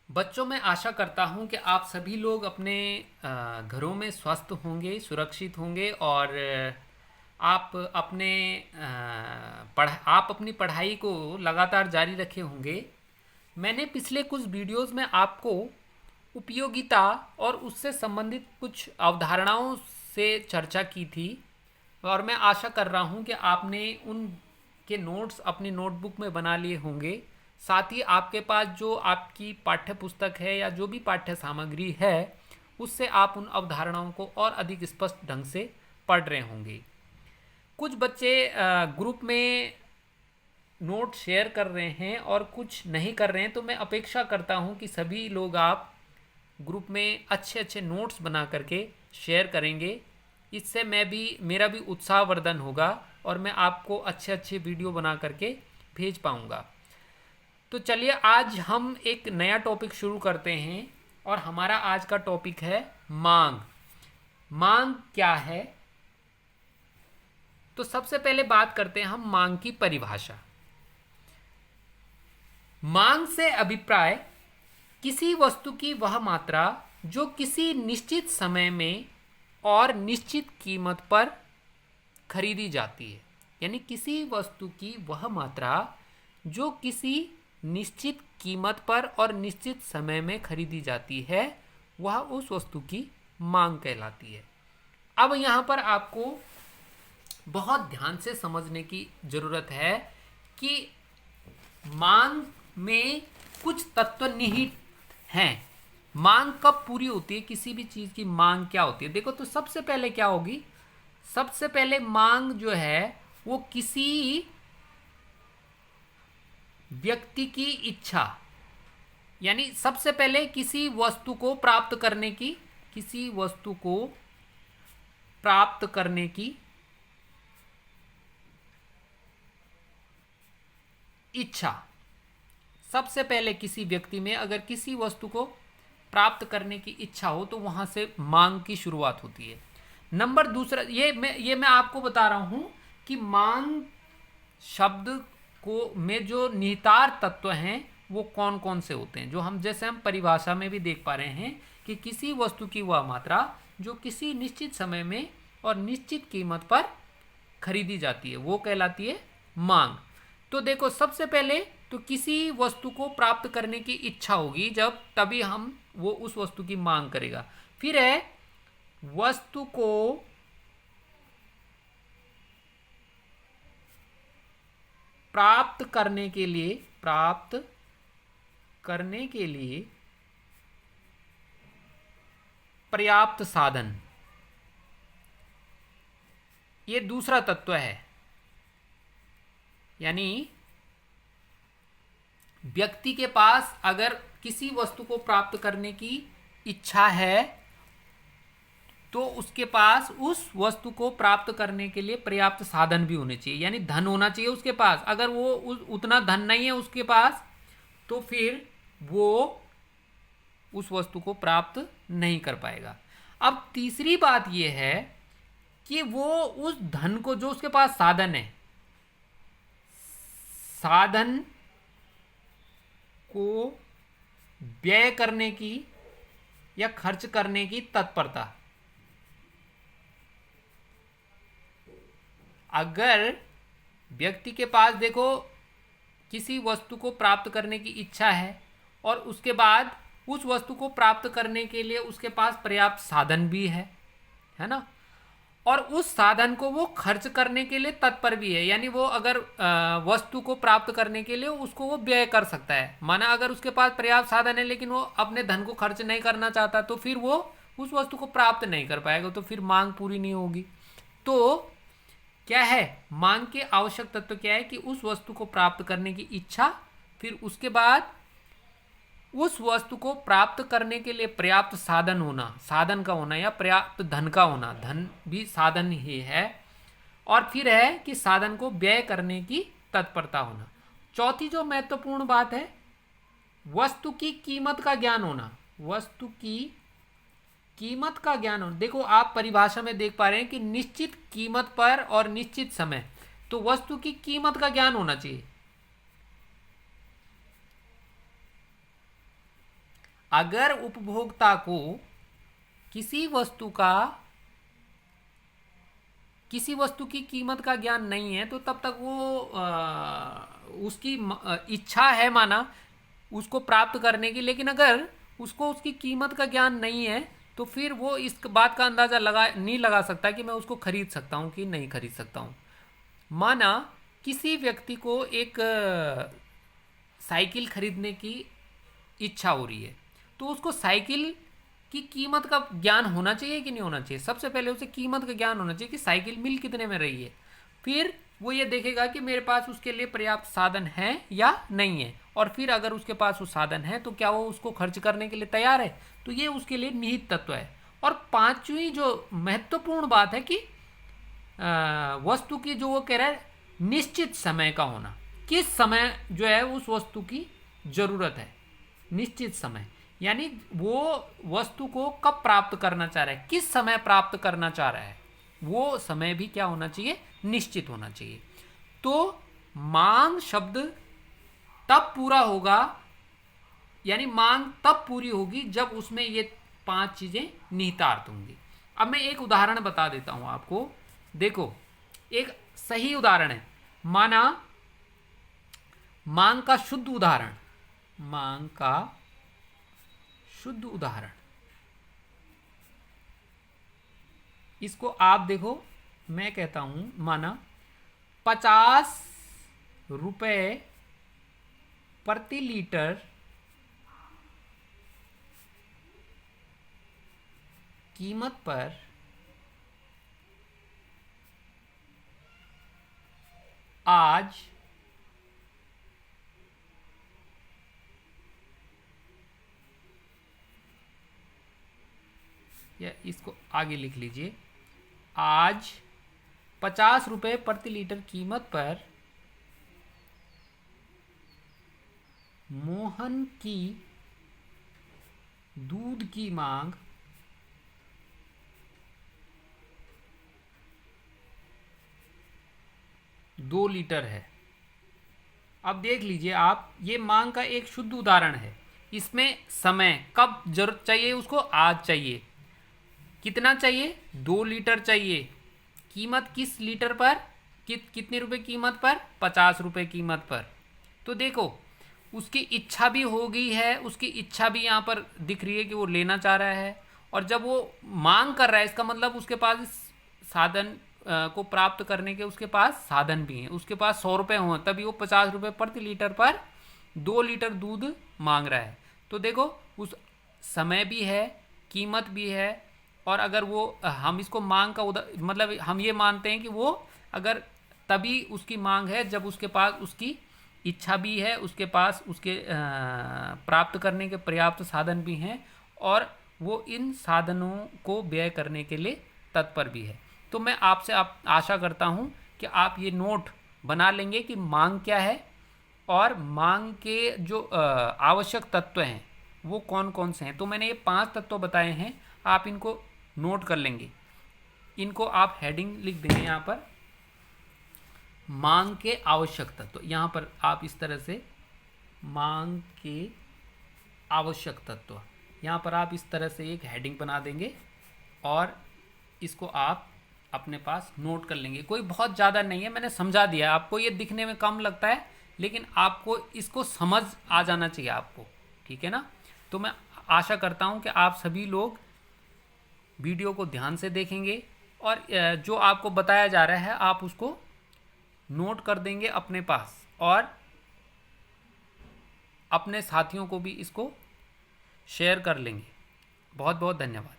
बच्चों, मैं आशा करता हूँ कि आप सभी लोग अपने घरों में स्वस्थ होंगे, सुरक्षित होंगे और आप अपने आप अपनी पढ़ाई को लगातार जारी रखे होंगे। मैंने पिछले कुछ वीडियोस में आपको उपयोगिता और उससे संबंधित कुछ अवधारणाओं से चर्चा की थी और मैं आशा कर रहा हूँ कि आपने उन के नोट्स अपनी नोटबुक में बना लिए होंगे। साथ ही आपके पास जो आपकी पाठ्य पुस्तक है या जो भी पाठ्य सामग्री है उससे आप उन अवधारणाओं को और अधिक स्पष्ट ढंग से पढ़ रहे होंगे। कुछ बच्चे ग्रुप में नोट शेयर कर रहे हैं और कुछ नहीं कर रहे हैं, तो मैं अपेक्षा करता हूं कि सभी लोग आप ग्रुप में अच्छे अच्छे नोट्स बना करके शेयर करेंगे। इससे मेरा भी उत्साहवर्धन होगा और मैं आपको अच्छे अच्छे वीडियो बना करके भेज पाऊंगा। तो चलिए आज हम एक नया टॉपिक शुरू करते हैं और हमारा आज का टॉपिक है मांग। मांग क्या है? तो सबसे पहले बात करते हैं हम मांग की परिभाषा। मांग से अभिप्राय किसी वस्तु की वह मात्रा जो किसी निश्चित समय में और निश्चित कीमत पर खरीदी जाती है। यानी किसी वस्तु की वह मात्रा जो किसी निश्चित कीमत पर और निश्चित समय में खरीदी जाती है, वह उस वस्तु की मांग कहलाती है। अब यहाँ पर आपको बहुत ध्यान से समझने की ज़रूरत है कि मांग में कुछ तत्व निहित हैं। मांग कब पूरी होती है? किसी भी चीज़ की मांग क्या होती है? देखो, तो सबसे पहले क्या होगी? सबसे पहले मांग जो है वो किसी व्यक्ति की इच्छा, यानी सबसे पहले किसी वस्तु को प्राप्त करने की, किसी वस्तु को प्राप्त करने की इच्छा। सबसे पहले किसी व्यक्ति में अगर किसी वस्तु को प्राप्त करने की इच्छा हो तो वहां से मांग की शुरुआत होती है। नंबर दूसरा, ये मैं आपको बता रहा हूं कि मांग शब्द को में जो निहितार्थ तत्व हैं वो कौन कौन से होते हैं, जो हम परिभाषा में भी देख पा रहे हैं कि किसी वस्तु की वह मात्रा जो किसी निश्चित समय में और निश्चित कीमत पर खरीदी जाती है वो कहलाती है मांग। तो देखो, सबसे पहले तो किसी वस्तु को प्राप्त करने की इच्छा होगी जब तभी हम वो उस वस्तु की मांग करेगा। फिर है वस्तु को प्राप्त करने के लिए, प्राप्त करने के लिए पर्याप्त साधन, ये दूसरा तत्व है। यानी व्यक्ति के पास अगर किसी वस्तु को प्राप्त करने की इच्छा है तो उसके पास उस वस्तु को प्राप्त करने के लिए पर्याप्त साधन भी होने चाहिए, यानी धन होना चाहिए उसके पास। अगर वो उतना धन नहीं है उसके पास तो फिर वो उस वस्तु को प्राप्त नहीं कर पाएगा। अब तीसरी बात यह है कि वो उस धन को, जो उसके पास साधन है, साधन को व्यय करने की या खर्च करने की तत्परता। अगर व्यक्ति के पास देखो किसी वस्तु को प्राप्त करने की इच्छा है और उसके बाद उस वस्तु को प्राप्त करने के लिए उसके पास पर्याप्त साधन भी है ना, और उस साधन को वो खर्च करने के लिए तत्पर भी है, यानी वो अगर वस्तु को प्राप्त करने के लिए उसको वो व्यय कर सकता है। माना अगर उसके पास पर्याप्त साधन है लेकिन वो अपने धन को खर्च नहीं करना चाहता तो फिर वो उस वस्तु को प्राप्त नहीं कर पाएगा, तो फिर मांग पूरी नहीं होगी। तो क्या है मांग के आवश्यक तत्व? क्या है कि उस वस्तु को प्राप्त करने की इच्छा, फिर उसके बाद उस वस्तु को प्राप्त करने के लिए पर्याप्त साधन होना, साधन का होना या पर्याप्त धन का होना, धन भी साधन ही है, और फिर है कि साधन को व्यय करने की तत्परता होना। चौथी जो महत्वपूर्ण बात है, वस्तु की कीमत का ज्ञान होना। वस्तु की कीमत का ज्ञान होना। देखो, आप परिभाषा में देख पा रहे हैं कि निश्चित कीमत पर और निश्चित समय, तो वस्तु की कीमत का ज्ञान होना चाहिए। अगर उपभोक्ता को किसी वस्तु की कीमत का ज्ञान नहीं है तो तब तक वो उसकी इच्छा है माना उसको प्राप्त करने की, लेकिन अगर उसको उसकी कीमत का ज्ञान नहीं है तो फिर वो इस बात का अंदाज़ा नहीं लगा सकता कि मैं उसको खरीद सकता हूँ कि नहीं खरीद सकता हूँ। माना किसी व्यक्ति को एक साइकिल खरीदने की इच्छा हो रही है, तो उसको साइकिल की कीमत का ज्ञान होना चाहिए कि नहीं होना चाहिए? सबसे पहले उसे कीमत का ज्ञान होना चाहिए कि साइकिल मिल कितने में रही है। फिर वो ये देखेगा कि मेरे पास उसके लिए पर्याप्त साधन है या नहीं है, और फिर अगर उसके पास वो साधन है तो क्या वो उसको खर्च करने के लिए तैयार है। तो ये उसके लिए निहित तत्व है। और पांचवी जो महत्वपूर्ण बात है कि वस्तु की जो वो कह रहा है निश्चित समय का होना, किस समय जो है उस वस्तु की जरूरत है, निश्चित समय, यानी वो वस्तु को कब प्राप्त करना चाह रहा है, किस समय प्राप्त करना चाह रहा है, वो समय भी क्या होना चाहिए, निश्चित होना चाहिए। तो मांग शब्द तब पूरा होगा, यानी मांग तब पूरी होगी जब उसमें ये 5 चीजें निहितार्थ होंगी। अब मैं एक उदाहरण बता देता हूं आपको। देखो, एक सही उदाहरण है। माना मांग का शुद्ध उदाहरण, इसको आप देखो, मैं कहता हूं माना 50 रुपए प्रति लीटर कीमत पर आज या इसको आगे लिख लीजिए, आज 50 रुपए प्रति लीटर कीमत पर मोहन की दूध की मांग 2 लीटर है। अब देख लीजिए आप, ये मांग का एक शुद्ध उदाहरण है। इसमें समय कब जरूरत चाहिए उसको, आज चाहिए। कितना चाहिए, 2 लीटर चाहिए। कीमत किस लीटर पर, कितने रुपए कीमत पर, 50 रुपए कीमत पर। तो देखो, उसकी इच्छा भी हो गई है, उसकी इच्छा भी यहाँ पर दिख रही है कि वो लेना चाह रहा है, और जब वो मांग कर रहा है इसका मतलब उसके पास इस साधन को प्राप्त करने के उसके पास साधन भी हैं। उसके पास 100 रुपये हों तभी वो 50 रुपये प्रति लीटर पर 2 लीटर दूध मांग रहा है। तो देखो, उस समय भी है, कीमत भी है, और अगर वो हम इसको मांग का मतलब हम ये मानते हैं कि वो अगर तभी उसकी मांग है जब उसके पास उसकी इच्छा भी है, उसके पास उसके प्राप्त करने के पर्याप्त साधन भी हैं, और वो इन साधनों को व्यय करने के लिए तत्पर भी है। तो मैं आपसे आशा करता हूँ कि आप ये नोट बना लेंगे कि मांग क्या है, और मांग के जो आवश्यक तत्व हैं वो कौन कौन से हैं। तो मैंने ये 5 तत्व बताए हैं, आप इनको नोट कर लेंगे। इनको आप हेडिंग लिख देंगे यहाँ पर, मांग के आवश्यक तत्व। यहाँ पर आप इस तरह से मांग के आवश्यक तत्व, यहाँ पर आप इस तरह से एक हेडिंग बना देंगे और इसको आप अपने पास नोट कर लेंगे। कोई बहुत ज़्यादा नहीं है, मैंने समझा दिया। आपको ये दिखने में कम लगता है, लेकिन आपको इसको समझ आ जाना चाहिए आपको, ठीक है ना। तो मैं आशा करता हूँ कि आप सभी लोग वीडियो को ध्यान से देखेंगे, और जो आपको बताया जा रहा है आप उसको नोट कर देंगे अपने पास, और अपने साथियों को भी इसको शेयर कर लेंगे। बहुत बहुत धन्यवाद।